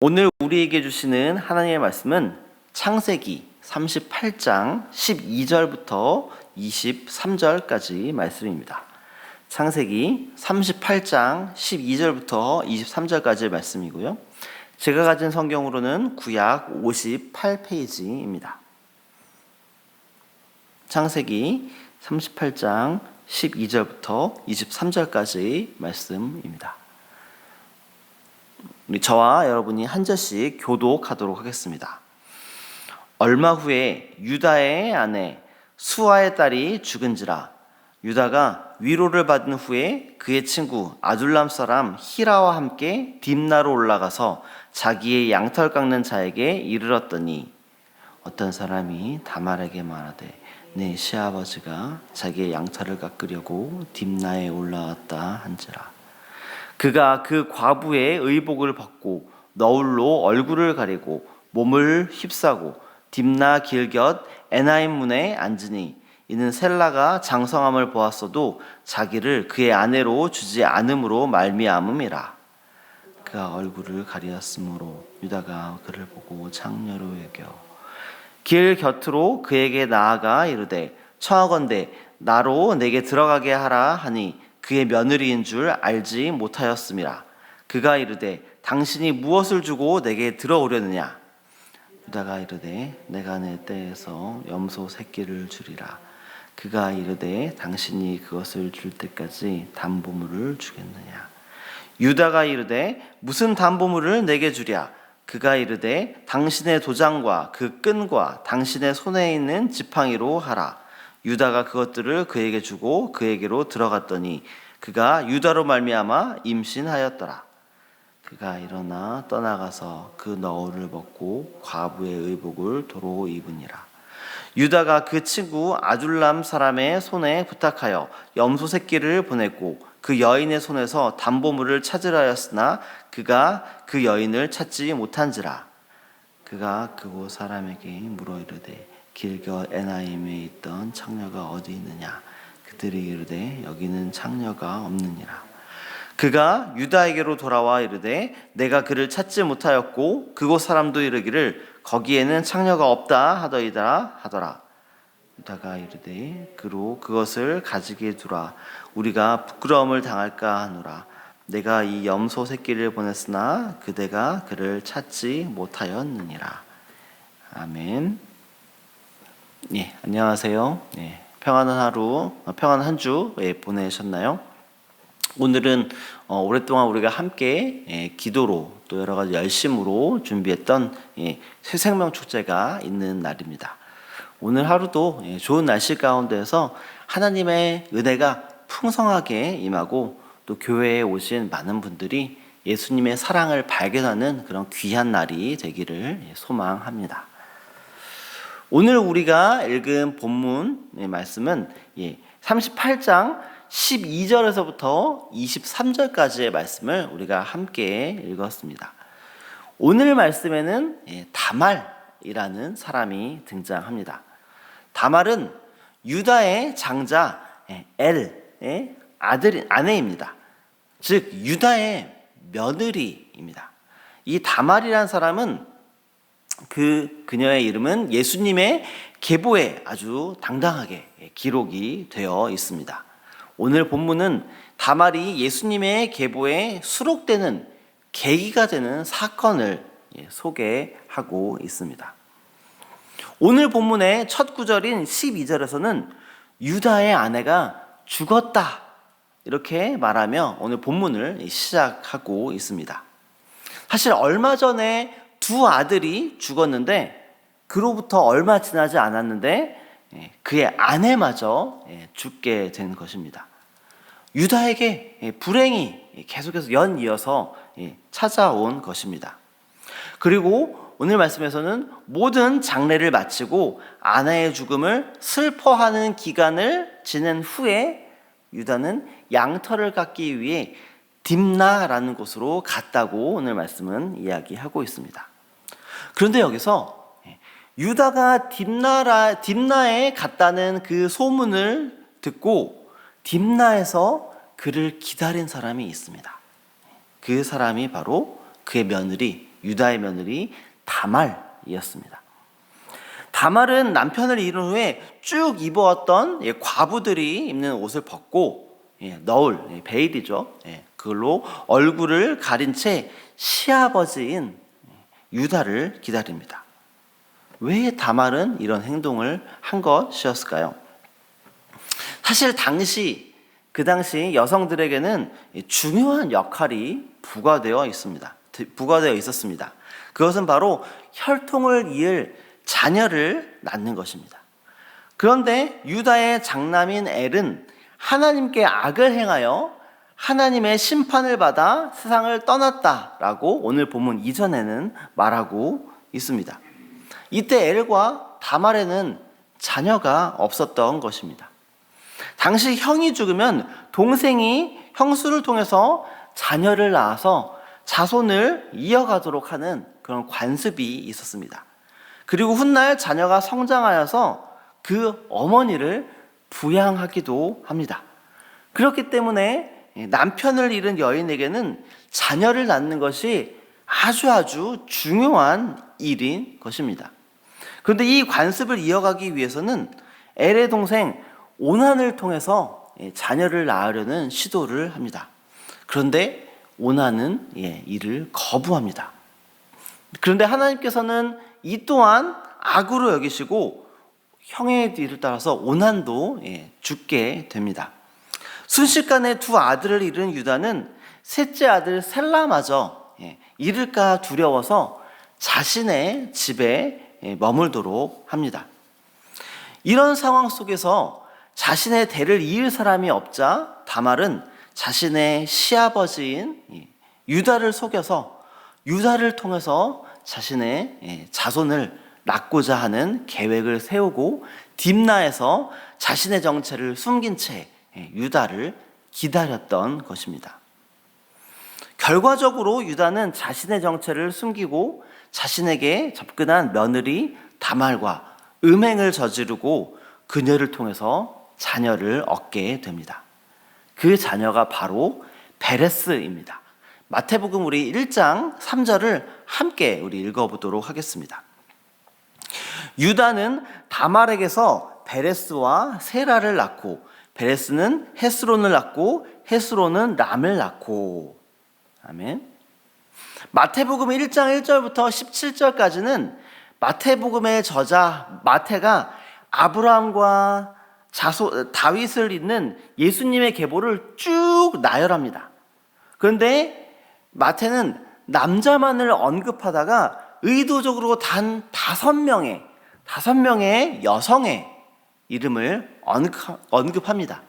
오늘 우리에게 주시는 하나님의 말씀은 창세기 38장 12절부터 23절까지 말씀입니다. 창세기 38장 12절부터 23절까지의 말씀이고요. 제가 가진 성경으로는 구약 58페이지입니다. 창세기 38장 12절부터 23절까지의 말씀입니다. 우리 저와 여러분이 한 절씩 교독하도록 하겠습니다. 얼마 후에 유다의 아내 수아의 딸이 죽은지라. 유다가 위로를 받은 후에 그의 친구 아둘람 사람 히라와 함께 딥나로 올라가서 자기의 양털 깎는 자에게 이르렀더니, 어떤 사람이 다말에게 말하되 내 시아버지가 자기의 양털을 깎으려고 딥나에 올라왔다 한지라. 그가 그 과부의 의복을 벗고 너울로 얼굴을 가리고 몸을 휩싸고 딥나 길곁 에나임 문에 앉으니, 이는 셀라가 장성함을 보았어도 자기를 그의 아내로 주지 않음으로 말미암음이라. 그가 얼굴을 가리었으므로 유다가 그를 보고 창녀로 여겨 길 곁으로 그에게 나아가 이르되, 청하건대 나로 내게 들어가게 하라 하니 그의 며느리인 줄 알지 못하였음이라. 그가 이르되, 당신이 무엇을 주고 내게 들어오려느냐? 유다가 이르되, 내가 내 떼에서 염소 새끼를 주리라. 그가 이르되, 당신이 그것을 줄 때까지 담보물을 주겠느냐? 유다가 이르되, 무슨 담보물을 내게 주랴? 그가 이르되, 당신의 도장과 그 끈과 당신의 손에 있는 지팡이로 하라. 유다가 그것들을 그에게 주고 그에게로 들어갔더니 그가 유다로 말미암아 임신하였더라. 그가 일어나 떠나가서 그 너울을 벗고 과부의 의복을 도로 입으니라. 유다가 그 친구 아둘람 사람의 손에 부탁하여 염소 새끼를 보냈고 그 여인의 손에서 담보물을 찾으라 하였으나 그가 그 여인을 찾지 못한지라. 그가 그곳 사람에게 물어 이르되, 길곁 에나임에 있던 창녀가 어디 있느냐? 그들이 이르되, 여기는 창녀가 없느니라. 그가 유다에게로 돌아와 이르되, 내가 그를 찾지 못하였고 그곳 사람도 이르기를 거기에는 창녀가 없다 하더이다 하더라. 유다가 이르되, 그로 그것을 가지게 두라. 우리가 부끄러움을 당할까 하노라. 내가 이 염소 새끼를 보냈으나 그대가 그를 찾지 못하였느니라. 아멘. 예, 안녕하세요. 예, 평안한 하루, 평안한 한 주 보내셨나요? 오늘은 오랫동안 우리가 함께 기도로 또 여러 가지 열심으로 준비했던 새 생명 축제가 있는 날입니다. 오늘 하루도 좋은 날씨 가운데서 하나님의 은혜가 풍성하게 임하고 또 교회에 오신 많은 분들이 예수님의 사랑을 발견하는 그런 귀한 날이 되기를 소망합니다. 오늘 우리가 읽은 본문의 말씀은 38장 12절에서부터 23절까지의 말씀을 우리가 함께 읽었습니다. 오늘 말씀에는 다말이라는 사람이 등장합니다. 다말은 유다의 장자 엘의 아내입니다. 즉 유다의 며느리입니다. 이 다말이라는 사람은 그녀의 이름은 예수님의 계보에 아주 당당하게 기록이 되어 있습니다. 오늘 본문은 다말이 예수님의 계보에 수록되는 계기가 되는 사건을 소개하고 있습니다. 오늘 본문의 첫 구절인 12절에서는 유다의 아내가 죽었다 이렇게 말하며 오늘 본문을 시작하고 있습니다. 사실 얼마 전에 두 아들이 죽었는데 그로부터 얼마 지나지 않았는데 그의 아내마저 죽게 된 것입니다. 유다에게 불행이 계속해서 연이어서 찾아온 것입니다. 그리고 오늘 말씀에서는 모든 장례를 마치고 아내의 죽음을 슬퍼하는 기간을 지낸 후에 유다는 양털을 깎기 위해 딥나라는 곳으로 갔다고 오늘 말씀은 이야기하고 있습니다. 그런데 여기서 유다가 딥나에 갔다는 그 소문을 듣고 딥나에서 그를 기다린 사람이 있습니다. 그 사람이 바로 그의 며느리 유다의 며느리 다말이었습니다. 다말은 남편을 잃은 후에 쭉 입어왔던 과부들이 입는 옷을 벗고 너울, 베일이죠. 그걸로 얼굴을 가린 채 시아버지인 유다를 기다립니다. 왜 다말은 이런 행동을 한 것이었을까요? 사실 그 당시 여성들에게는 중요한 역할이 부과되어 있었습니다. 그것은 바로 혈통을 이을 자녀를 낳는 것입니다. 그런데 유다의 장남인 엘은 하나님께 악을 행하여 하나님의 심판을 받아 세상을 떠났다라고 오늘 본문 이전에는 말하고 있습니다. 이때 엘과 다말에는 자녀가 없었던 것입니다. 당시 형이 죽으면 동생이 형수를 통해서 자녀를 낳아서 자손을 이어가도록 하는 그런 관습이 있었습니다. 그리고 훗날 자녀가 성장하여서 그 어머니를 부양하기도 합니다. 그렇기 때문에 남편을 잃은 여인에게는 자녀를 낳는 것이 아주 중요한 일인 것입니다. 그런데 이 관습을 이어가기 위해서는 엘의 동생 오난을 통해서 자녀를 낳으려는 시도를 합니다. 그런데 오난은 이를 거부합니다. 그런데 하나님께서는 이 또한 악으로 여기시고 형의 뒤를 따라서 오난도 죽게 됩니다. 순식간에 두 아들을 잃은 유다는 셋째 아들 셀라마저 잃을까 두려워서 자신의 집에 머물도록 합니다. 이런 상황 속에서 자신의 대를 이을 사람이 없자 다말은 자신의 시아버지인 유다를 속여서 유다를 통해서 자신의 자손을 낳고자 하는 계획을 세우고 딥나에서 자신의 정체를 숨긴 채 유다를 기다렸던 것입니다. 결과적으로 유다는 자신의 정체를 숨기고 자신에게 접근한 며느리 다말과 음행을 저지르고 그녀를 통해서 자녀를 얻게 됩니다. 그 자녀가 바로 베레스입니다. 마태복음 우리 1장 3절을 함께 우리 읽어보도록 하겠습니다. 유다는 다말에게서 베레스와 세라를 낳고 베레스는 헤스론을 낳고 헤스론은 람을 낳고. 아멘. 마태복음 1장 1절부터 17절까지는 마태복음의 저자 마태가 아브라함과 다윗을 잇는 예수님의 계보를 쭉 나열합니다. 그런데 마태는 남자만을 언급하다가 의도적으로 단 5명의 여성의 이름을 언급합니다.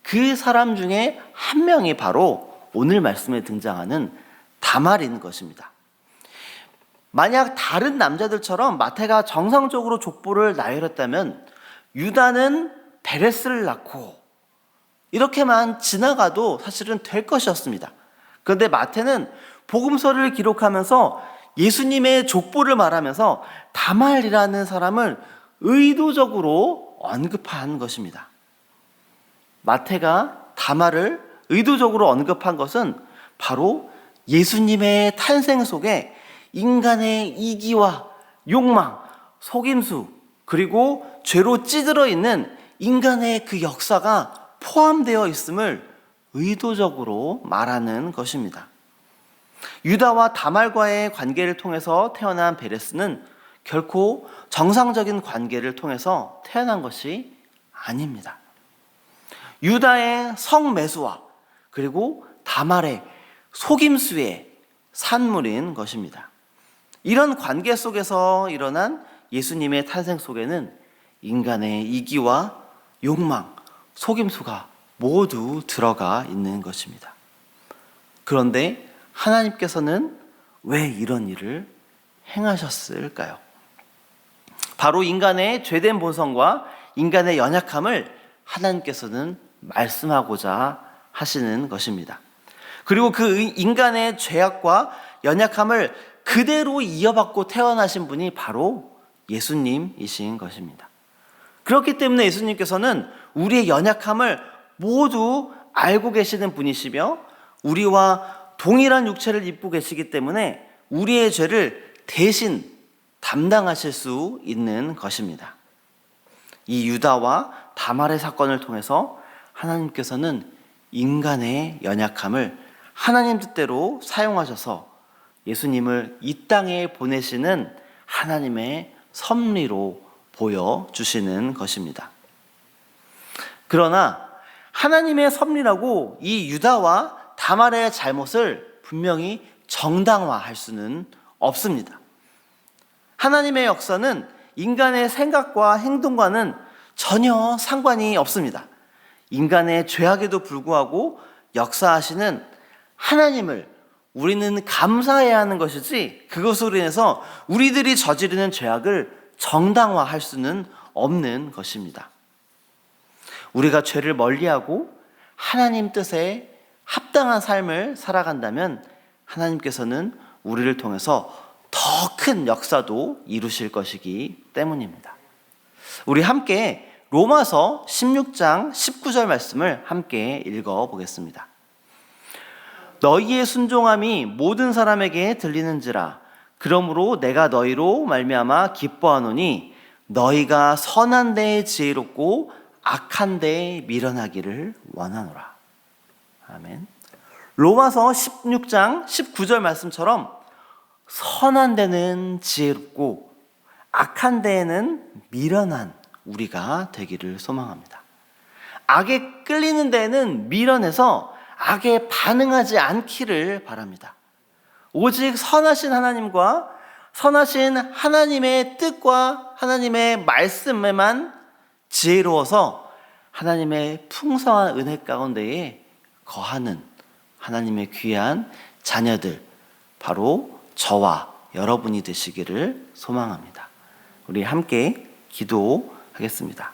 그 사람 중에 한 명이 바로 오늘 말씀에 등장하는 다말인 것입니다. 만약 다른 남자들처럼 마태가 정상적으로 족보를 나열했다면 유다는 베레스를 낳고 이렇게만 지나가도 사실은 될 것이었습니다. 그런데 마태는 복음서를 기록하면서 예수님의 족보를 말하면서 다말이라는 사람을 의도적으로 언급한 것입니다. 마태가 다말을 의도적으로 언급한 것은 바로 예수님의 탄생 속에 인간의 이기와 욕망, 속임수, 그리고 죄로 찌들어 있는 인간의 그 역사가 포함되어 있음을 의도적으로 말하는 것입니다. 유다와 다말과의 관계를 통해서 태어난 베레스는 결코 정상적인 관계를 통해서 태어난 것이 아닙니다. 유다의 성매수와 그리고 다말의 속임수의 산물인 것입니다. 이런 관계 속에서 일어난 예수님의 탄생 속에는 인간의 이기와 욕망, 속임수가 모두 들어가 있는 것입니다. 그런데 하나님께서는 왜 이런 일을 행하셨을까요? 바로 인간의 죄된 본성과 인간의 연약함을 하나님께서는 말씀하고자 하시는 것입니다. 그리고 그 인간의 죄악과 연약함을 그대로 이어받고 태어나신 분이 바로 예수님이신 것입니다. 그렇기 때문에 예수님께서는 우리의 연약함을 모두 알고 계시는 분이시며 우리와 동일한 육체를 입고 계시기 때문에 우리의 죄를 대신 담당하실 수 있는 것입니다. 이 유다와 다말의 사건을 통해서 하나님께서는 인간의 연약함을 하나님 뜻대로 사용하셔서 예수님을 이 땅에 보내시는 하나님의 섭리로 보여주시는 것입니다. 그러나 하나님의 섭리라고 이 유다와 다말의 잘못을 분명히 정당화할 수는 없습니다. 하나님의 역사는 인간의 생각과 행동과는 전혀 상관이 없습니다. 인간의 죄악에도 불구하고 역사하시는 하나님을 우리는 감사해야 하는 것이지, 그것으로 인해서 우리들이 저지르는 죄악을 정당화할 수는 없는 것입니다. 우리가 죄를 멀리하고 하나님 뜻에 합당한 삶을 살아간다면 하나님께서는 우리를 통해서 더 큰 역사도 이루실 것이기 때문입니다. 우리 함께 로마서 16장 19절 말씀을 함께 읽어보겠습니다. 너희의 순종함이 모든 사람에게 들리는지라. 그러므로 내가 너희로 말미암아 기뻐하노니 너희가 선한 데에 지혜롭고 악한 데에 미련하기를 원하노라. 아멘. 로마서 16장 19절 말씀처럼 선한 데는 지혜롭고 악한 데에는 미련한 우리가 되기를 소망합니다. 악에 끌리는 데에는 미련해서 악에 반응하지 않기를 바랍니다. 오직 선하신 하나님과 선하신 하나님의 뜻과 하나님의 말씀에만 지혜로워서 하나님의 풍성한 은혜 가운데에 거하는 하나님의 귀한 자녀들, 바로 저와 여러분이 되시기를 소망합니다. 우리 함께 기도하겠습니다.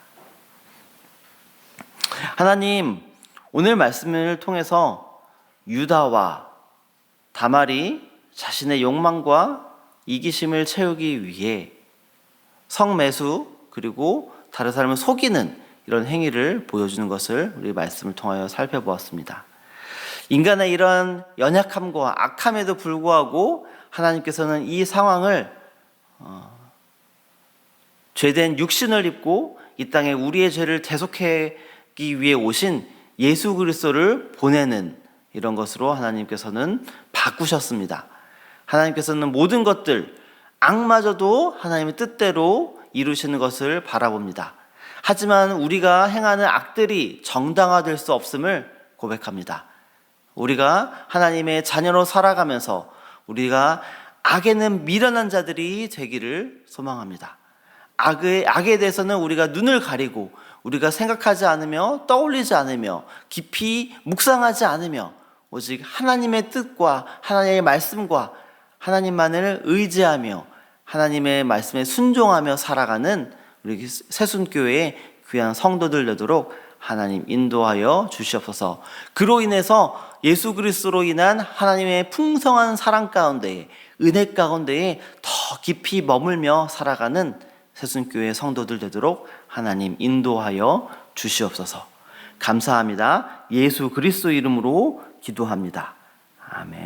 하나님, 오늘 말씀을 통해서 유다와 다말이 자신의 욕망과 이기심을 채우기 위해 성매수 그리고 다른 사람을 속이는 이런 행위를 보여주는 것을 우리 말씀을 통하여 살펴보았습니다. 인간의 이런 연약함과 악함에도 불구하고 하나님께서는 이 상황을 죄된 육신을 입고 이 땅에 우리의 죄를 대속하기 위해 오신 예수 그리스도를 보내는 이런 것으로 하나님께서는 바꾸셨습니다. 하나님께서는 모든 것들, 악마저도 하나님의 뜻대로 이루시는 것을 바라봅니다. 하지만 우리가 행하는 악들이 정당화될 수 없음을 고백합니다. 우리가 하나님의 자녀로 살아가면서 우리가 악에는 미련한 자들이 되기를 소망합니다. 악에 대해서는 우리가 눈을 가리고 우리가 생각하지 않으며 떠올리지 않으며 깊이 묵상하지 않으며 오직 하나님의 뜻과 하나님의 말씀과 하나님만을 의지하며 하나님의 말씀에 순종하며 살아가는 우리 새순교회의 귀한 성도들 되도록 하나님 인도하여 주시옵소서. 그로 인해서 예수 그리스도로 인한 하나님의 풍성한 사랑 가운데에, 은혜 가운데에 더 깊이 머물며 살아가는 새순교회 성도들 되도록 하나님 인도하여 주시옵소서. 감사합니다. 예수 그리스도 이름으로 기도합니다. 아멘.